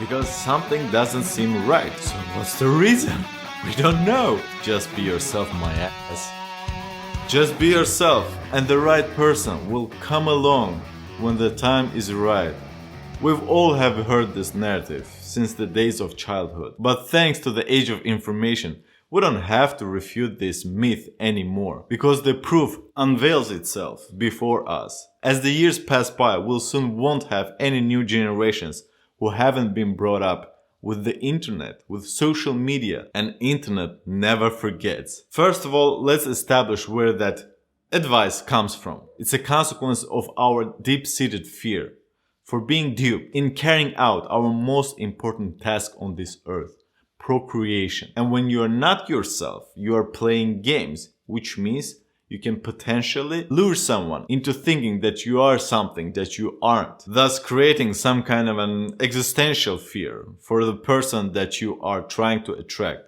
Because something doesn't seem right. So what's the reason? We don't know. Just be yourself, my ass. Just be yourself, and the right person will come along when the time is right. We've all have heard this narrative since the days of childhood. But thanks to the age of information, we don't have to refute this myth anymore, because the proof unveils itself before us. As the years pass by, we'll soon won't have any new generations who haven't been brought up with the internet, with social media, and internet never forgets. First of all, let's establish where that advice comes from. It's a consequence of our deep-seated fear for being duped in carrying out our most important task on this earth, procreation. And when you are not yourself, you are playing games, which means you can potentially lure someone into thinking that you are something that you aren't, thus creating some kind of an existential fear for the person that you are trying to attract.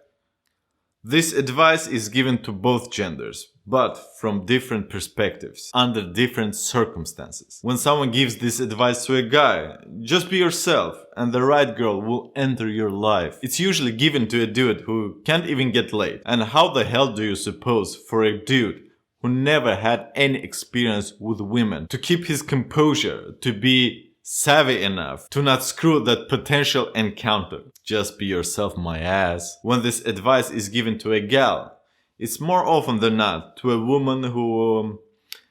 This advice is given to both genders, but from different perspectives, under different circumstances. When someone gives this advice to a guy, just be yourself and the right girl will enter your life. It's usually given to a dude who can't even get laid. And how the hell do you suppose for a dude who never had any experience with women to keep his composure, to be savvy enough to not screw that potential encounter? Just be yourself, my ass. When this advice is given to a gal, it's more often than not to a woman who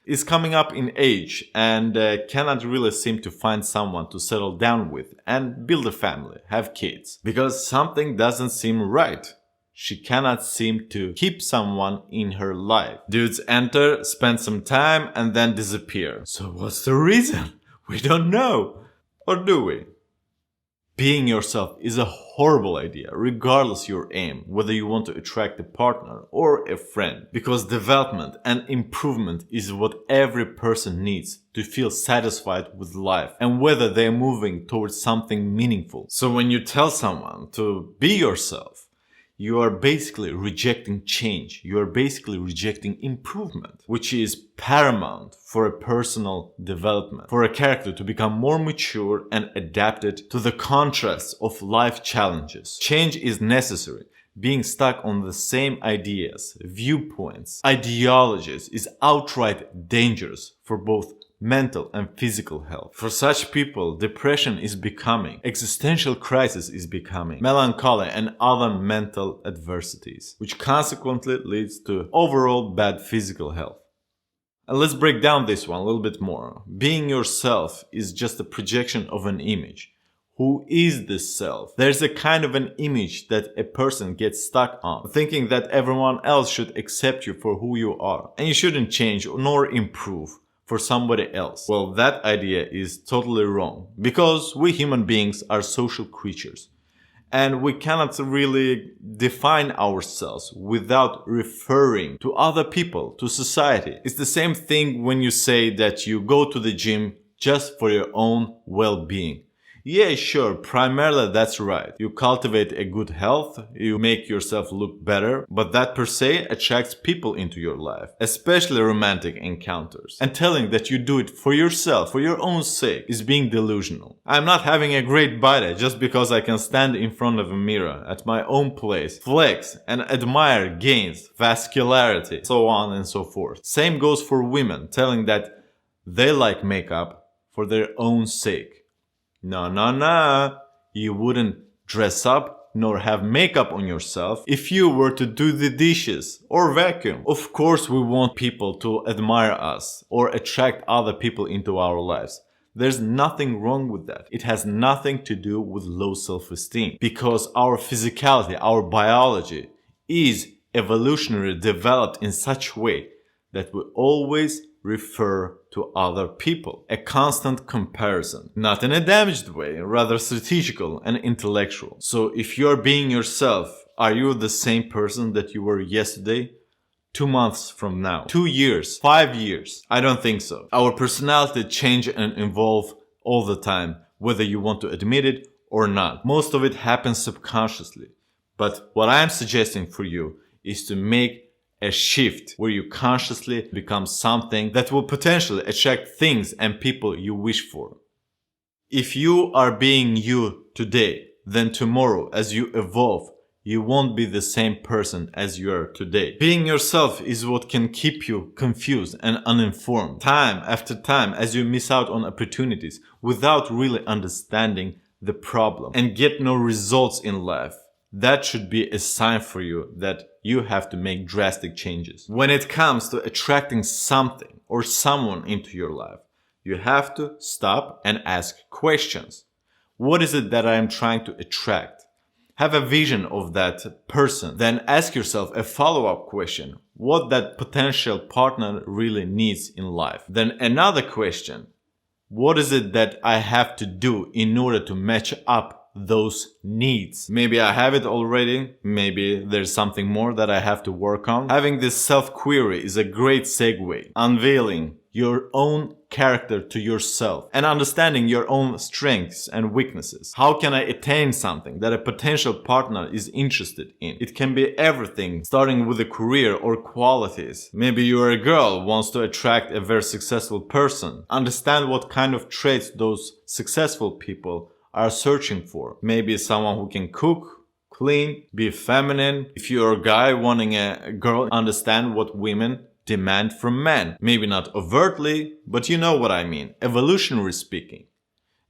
is coming up in age and cannot really seem to find someone to settle down with and build a family, have kids. Because something doesn't seem right. She cannot seem to keep someone in her life. Dudes enter, spend some time, and then disappear. So what's the reason? We don't know. Or do we? Being yourself is a horrible idea, regardless your aim, whether you want to attract a partner or a friend. Because development and improvement is what every person needs to feel satisfied with life and whether they're moving towards something meaningful. So when you tell someone to be yourself, you are basically rejecting change. You are basically rejecting improvement, which is paramount for a personal development, for a character to become more mature and adapted to the contrasts of life challenges. Change is necessary. Being stuck on the same ideas, viewpoints, ideologies is outright dangerous for both mental and physical health. For such people, depression is becoming, existential crisis is becoming, melancholy and other mental adversities, which consequently leads to overall bad physical health. And let's break down this one a little bit more. Being yourself is just a projection of an image. Who is this self? There's a kind of an image that a person gets stuck on, thinking that everyone else should accept you for who you are, and you shouldn't change nor improve for somebody else. Well, that idea is totally wrong, because we human beings are social creatures and we cannot really define ourselves without referring to other people, to society. It's the same thing when you say that you go to the gym just for your own well-being. Yeah, sure, primarily that's right. You cultivate a good health, you make yourself look better, but that per se attracts people into your life, especially romantic encounters. And telling that you do it for yourself, for your own sake, is being delusional. I'm not having a great body just because I can stand in front of a mirror at my own place, flex and admire gains, vascularity, so on and so forth. Same goes for women, telling that they like makeup for their own sake. No. You wouldn't dress up nor have makeup on yourself if you were to do the dishes or vacuum. Of course, we want people to admire us or attract other people into our lives. There's nothing wrong with that. It has nothing to do with low self-esteem, because our physicality, our biology is evolutionarily developed in such a way that we always refer to other people. A constant comparison. Not in a damaged way, rather strategical and intellectual. So if you're being yourself, are you the same person that you were yesterday? 2 months from now? 2 years? 5 years? I don't think so. Our personality change and evolve all the time, whether you want to admit it or not. Most of it happens subconsciously. But what I'm suggesting for you is to make a shift where you consciously become something that will potentially attract things and people you wish for. If you are being you today, then tomorrow, as you evolve, you won't be the same person as you are today. Being yourself is what can keep you confused and uninformed time after time as you miss out on opportunities without really understanding the problem and get no results in life. That should be a sign for you that you have to make drastic changes. When it comes to attracting something or someone into your life, you have to stop and ask questions. What is it that I am trying to attract? Have a vision of that person. Then ask yourself a follow-up question. What that potential partner really needs in life. Then another question. What is it that I have to do in order to match up those needs? Maybe I have it already. Maybe there's something more that I have to work on. Having this self-query is a great segue. Unveiling your own character to yourself and understanding your own strengths and weaknesses. How can I attain something that a potential partner is interested in? It can be everything, starting with a career or qualities. Maybe you are a girl who wants to attract a very successful person. Understand what kind of traits those successful people are searching for. Maybe someone who can cook, clean, be feminine. If you're a guy wanting a girl, understand what women demand from men. Maybe not overtly, but you know what I mean. Evolutionary speaking.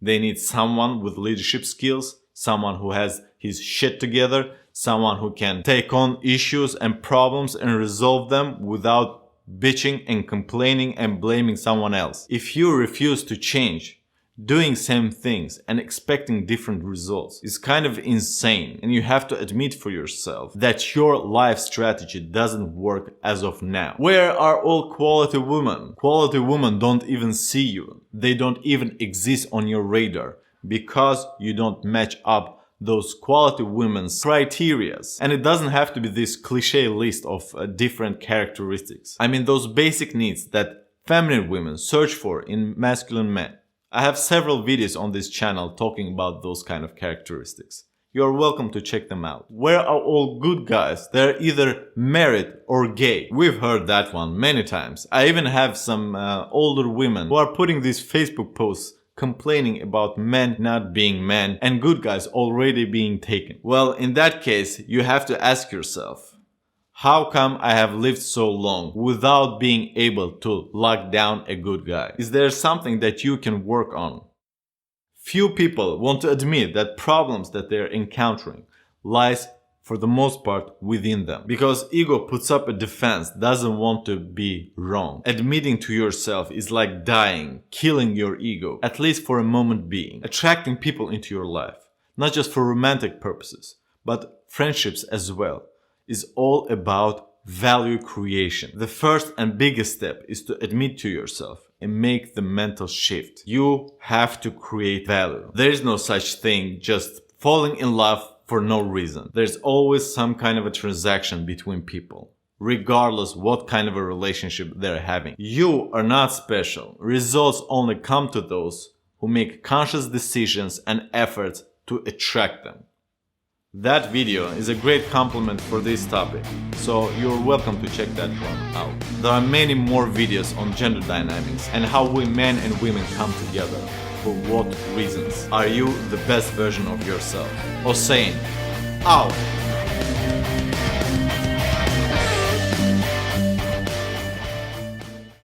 They need someone with leadership skills, someone who has his shit together, someone who can take on issues and problems and resolve them without bitching and complaining and blaming someone else. If you refuse to change, doing same things and expecting different results is kind of insane, and you have to admit for yourself that your life strategy doesn't work as of now. Where are all quality women? Quality women don't even see you. They don't even exist on your radar because you don't match up those quality women's criterias. And it doesn't have to be this cliche list of different characteristics. I mean those basic needs that feminine women search for in masculine men. I have several videos on this channel talking about those kind of characteristics. You are welcome to check them out. Where are all good guys? They're either married or gay. We've heard that one many times. I even have some older women who are putting these Facebook posts complaining about men not being men and good guys already being taken. Well, in that case, you have to ask yourself, how come I have lived so long without being able to lock down a good guy? Is there something that you can work on? Few people want to admit that problems that they're encountering lies for the most part within them. Because ego puts up a defense, doesn't want to be wrong. Admitting to yourself is like dying, killing your ego, at least for a moment being. Attracting people into your life, not just for romantic purposes, but friendships as well, is all about value creation. The first and biggest step is to admit to yourself and make the mental shift. You have to create value. There is no such thing just falling in love for no reason. There's always some kind of a transaction between people, regardless what kind of a relationship they're having. You are not special. Results only come to those who make conscious decisions and efforts to attract them. That video is a great compliment for this topic, so you're welcome to check that one out. There are many more videos on gender dynamics and how we men and women come together. For what reasons? Are you the best version of yourself? Hossein, out!